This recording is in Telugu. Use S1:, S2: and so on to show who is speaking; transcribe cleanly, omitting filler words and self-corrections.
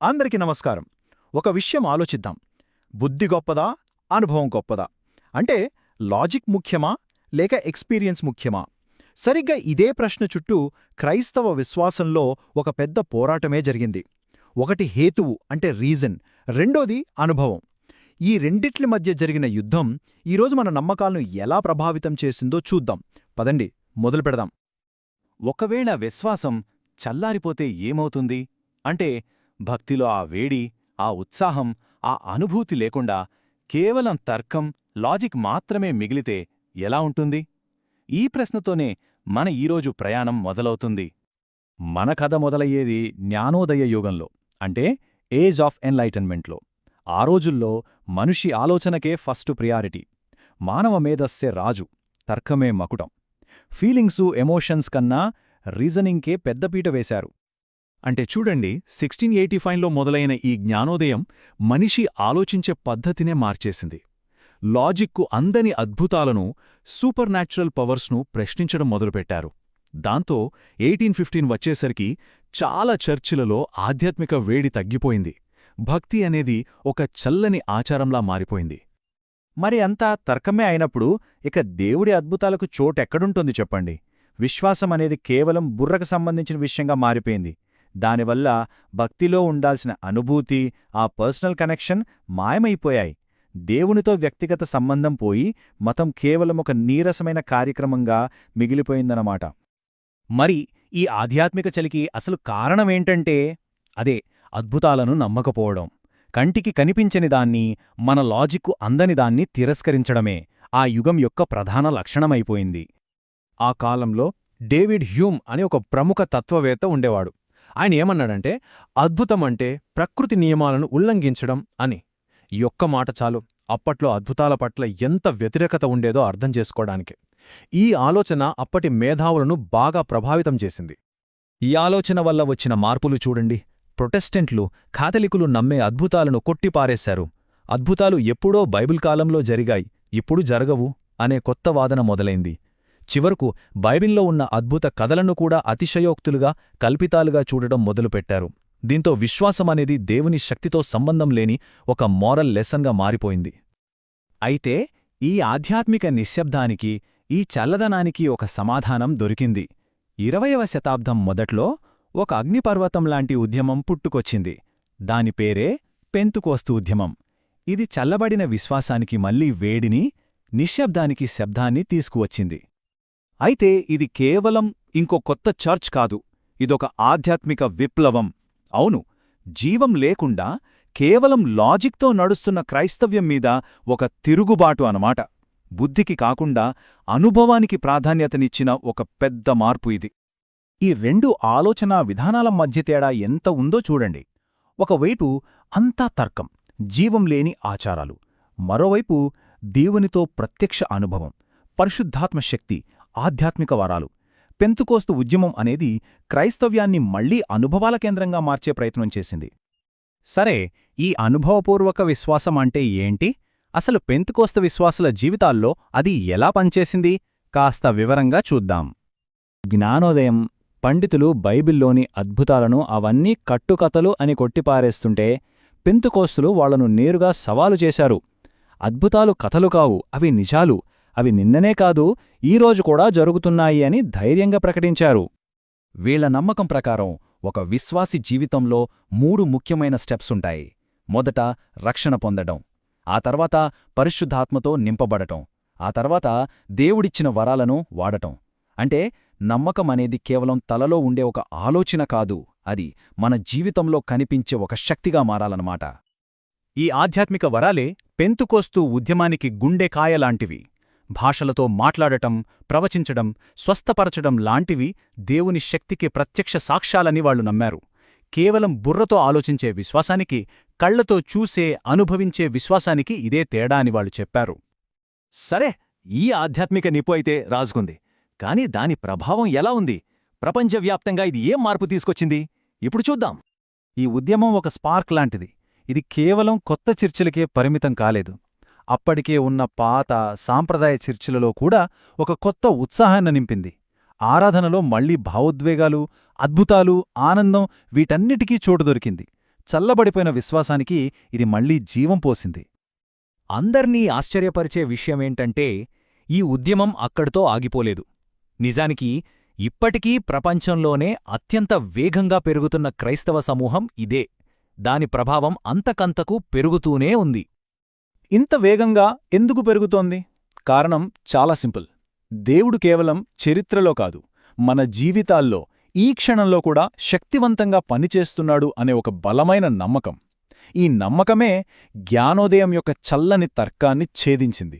S1: అందరికీ నమస్కారం. ఒక విషయం ఆలోచిద్దాం. బుద్ధి గొప్పదా? అనుభవం గొప్పదా? అంటే లాజిక్ ముఖ్యమా? లేక ఎక్స్పీరియన్స్ ముఖ్యమా? సరిగ్గా ఇదే ప్రశ్న చుట్టూ క్రైస్తవ విశ్వాసంలో ఒక పెద్ద పోరాటమే జరిగింది. ఒకటి హేతువు అంటే రీజన్, రెండోది అనుభవం. ఈ రెండిట్లి మధ్య జరిగిన యుద్ధం ఈరోజు మన నమ్మకాలను ఎలా ప్రభావితం చేసిందో చూద్దాం. పదండి, మొదలుపెడదాం.
S2: ఒకవేళ విశ్వాసం చల్లారిపోతే ఏమవుతుంది? అంటే భక్తిలో ఆ వేడి, ఆ ఉత్సాహం, ఆ అనుభూతి లేకుండా కేవలం తర్కం, లాజిక్ మాత్రమే మిగిలితే ఎలా ఉంటుంది? ఈ ప్రశ్నతోనే మన ఈరోజు ప్రయాణం మొదలవుతుంది. మన కథ మొదలయ్యేది జ్ఞానోదయ యుగంలో, అంటే ఏజ్ ఆఫ్ ఎన్లైటన్మెంట్లో. ఆ రోజుల్లో మనిషి ఆలోచనకే ఫస్టు ప్రియారిటీ. మానవ మేధస్సే రాజు, తర్కమే మకుటం. ఫీలింగ్సు, ఎమోషన్స్ కన్నా రీజనింగ్కే పెద్దపీట వేశారు.
S1: అంటే చూడండి, 1685లో మొదలైన ఈ జ్ఞానోదయం మనిషి ఆలోచించే పద్ధతినే మార్చేసింది. లాజిక్కు అందని అద్భుతాలను, సూపర్ న్యాచురల్ పవర్స్ను ప్రశ్నించడం మొదలుపెట్టారు. దాంతో 1815 వచ్చేసరికి చాలా చర్చిలలో ఆధ్యాత్మిక వేడి తగ్గిపోయింది. భక్తి అనేది ఒక చల్లని ఆచారంలా మారిపోయింది.
S2: మరి అంతా తర్కమే అయినప్పుడు ఇక దేవుడి అద్భుతాలకు చోటెక్కడుంటుంది చెప్పండి? విశ్వాసం అనేది కేవలం బుర్రకు సంబంధించిన విషయంగా మారిపోయింది. దానివల్ల భక్తిలో ఉండాల్సిన అనుభూతి, ఆ పర్సనల్ కనెక్షన్ మాయమైపోయాయి. దేవునితో వ్యక్తిగత సంబంధం పోయి మతం కేవలం ఒక నీరసమైన కార్యక్రమంగా మిగిలిపోయిందన్నమాట. మరి ఈ ఆధ్యాత్మిక చలికి అసలు కారణమేంటంటే అదే అద్భుతాలను నమ్మకపోవడం. కంటికి కనిపించని దాన్ని, మన లాజిక్కు అందని దాన్ని తిరస్కరించడమే ఆ యుగం యొక్క ప్రధాన లక్షణమైపోయింది.
S1: ఆ కాలంలో డేవిడ్ హ్యూమ్ అని ఒక ప్రముఖ తత్వవేత్త ఉండేవాడు. ఆయన ఏమన్నాడంటే, అద్భుతమంటే ప్రకృతి నియమాలను ఉల్లంఘించడం అని. ఈ ఒక్క మాట చాలు అప్పట్లో అద్భుతాల పట్ల ఎంత వ్యతిరేకత ఉండేదో అర్థం చేసుకోవడానికి. ఈ ఆలోచన అప్పటి మేధావులను బాగా ప్రభావితం చేసింది.
S2: ఈ ఆలోచన వల్ల వచ్చిన మార్పులు చూడండి. ప్రొటెస్టెంట్లు, కాథలికులు నమ్మే అద్భుతాలను కొట్టిపారేశారు. అద్భుతాలు ఎప్పుడో బైబిల్ కాలంలో జరిగాయి, ఇప్పుడు జరగవు అనే కొత్త వాదన మొదలైంది. చివరకు బైబిల్లో ఉన్న అద్భుత కథలను కూడా అతిశయోక్తులుగా, కల్పితాలుగా చూడటం మొదలుపెట్టారు. దీంతో విశ్వాసమనేది దేవుని శక్తితో సంబంధం లేని ఒక మోరల్ లెసన్గా మారిపోయింది. అయితే ఈ ఆధ్యాత్మిక నిశ్శబ్దానికి, ఈ చల్లదనానికి ఒక సమాధానం దొరికింది. 20వ శతాబ్దం మొదట్లో ఒక అగ్నిపర్వతంలాంటి ఉద్యమం పుట్టుకొచ్చింది. దాని పేరే పెంతుకోస్తు ఉద్యమం. ఇది చల్లబడిన విశ్వాసానికి మళ్లీ వేడిని, నిశ్శబ్దానికి శబ్దాన్ని తీసుకువచ్చింది.
S1: అయితే ఇది కేవలం ఇంకో కొత్త చర్చ్ కాదు, ఇదొక ఆధ్యాత్మిక విప్లవం. అవును, జీవం లేకుండా కేవలం లాజిక్తో నడుస్తున్న క్రైస్తవ్యం మీద ఒక తిరుగుబాటు అనమాట. బుద్ధికి కాకుండా అనుభవానికి ప్రాధాన్యతనిచ్చిన ఒక పెద్ద మార్పు ఇది.
S2: ఈ రెండు ఆలోచనా విధానాల మధ్య తేడా ఎంత ఉందో చూడండి. ఒకవైపు అంతా తర్కం, జీవం లేని ఆచారాలు. మరోవైపు దేవునితో ప్రత్యక్ష అనుభవం, పరిశుద్ధాత్మ శక్తి, ఆధ్యాత్మిక వరాలు. పెంతుకోస్తు ఉద్యమం అనేది క్రైస్తవ్యాన్ని మళ్లీ అనుభవాల కేంద్రంగా మార్చే ప్రయత్నం చేసింది. సరే, ఈ అనుభవపూర్వక విశ్వాసం అంటే ఏంటి? అసలు పెంతుకోస్తు విశ్వాసుల జీవితాల్లో అది ఎలా పనిచేసింది? కాస్త వివరంగా చూద్దాం. జ్ఞానోదయం పండితులు బైబిల్లోని అద్భుతాలను అవన్నీ కట్టుకథలు అని కొట్టిపారేస్తుంటే, పెంతుకోస్తులు వాళ్లను నేరుగా సవాలు చేశారు. అద్భుతాలు కథలు కావు, అవి నిజాలు. అవి నిన్ననే కాదు, ఈరోజు కూడా జరుగుతున్నాయి అని ధైర్యంగా ప్రకటించారు. వీళ్ల నమ్మకం ప్రకారం ఒక విశ్వాసి జీవితంలో 3 ముఖ్యమైన స్టెప్సుంటాయి. మొదట రక్షణ పొందడం, ఆ తర్వాత పరిశుద్ధాత్మతో నింపబడటం, ఆ తర్వాత దేవుడిచ్చిన వరాలను వాడటం. అంటే నమ్మకమనేది కేవలం తలలో ఉండే ఒక ఆలోచన కాదు, అది మన జీవితంలో కనిపించే ఒక శక్తిగా మారాలన్నమాట. ఈ ఆధ్యాత్మిక వరాలే పెంతుకోస్తు ఉద్యమానికి గుండెకాయలాంటివి. భాషలతో మాట్లాడటం, ప్రవచించడం, స్వస్థపరచడం లాంటివి దేవుని శక్తికి ప్రత్యక్ష సాక్ష్యాలని వాళ్లు నమ్మారు. కేవలం బుర్రతో ఆలోచించే విశ్వాసానికి, కళ్లతో చూసే, అనుభవించే విశ్వాసానికి ఇదే తేడా అని వాళ్లు చెప్పారు. సరే, ఈ ఆధ్యాత్మిక నిప్పు అయితే రాజుకుంది. కాని దాని ప్రభావం ఎలా ఉంది? ప్రపంచవ్యాప్తంగా ఇది ఏం మార్పు తీసుకొచ్చింది? ఇప్పుడు చూద్దాం. ఈ ఉద్యమం ఒక స్పార్క్ లాంటిది. ఇది కేవలం కొత్త చర్చిలకే పరిమితం కాలేదు. అప్పటికే ఉన్న పాత సాంప్రదాయ చర్చిలలో కూడా ఒక కొత్త ఉత్సాహాన్ని నింపింది. ఆరాధనలో మళ్లీ భావోద్వేగాలు, అద్భుతాలు, ఆనందం వీటన్నిటికీ చోటు దొరికింది.
S1: చల్లబడిపోయిన విశ్వాసానికి ఇది మళ్లీ జీవం పోసింది.
S3: అందర్నీ ఆశ్చర్యపరిచే విషయమేంటంటే ఈ ఉద్యమం అక్కడితో ఆగిపోలేదు. నిజానికి ఇప్పటికీ ప్రపంచంలోనే అత్యంత వేగంగా పెరుగుతున్న క్రైస్తవ సమూహం ఇదే. దాని ప్రభావం అంతకంతకు పెరుగుతూనే ఉంది.
S2: ఇంత వేగంగా ఎందుకు పెరుగుతోంది? కారణం చాలా సింపుల్. దేవుడు కేవలం చరిత్రలో కాదు, మన జీవితాల్లో ఈ క్షణంలో కూడా శక్తివంతంగా పనిచేస్తున్నాడు అనే ఒక బలమైన నమ్మకం. ఈ నమ్మకమే జ్ఞానోదయం యొక్క చల్లని తర్కాన్ని ఛేదించింది.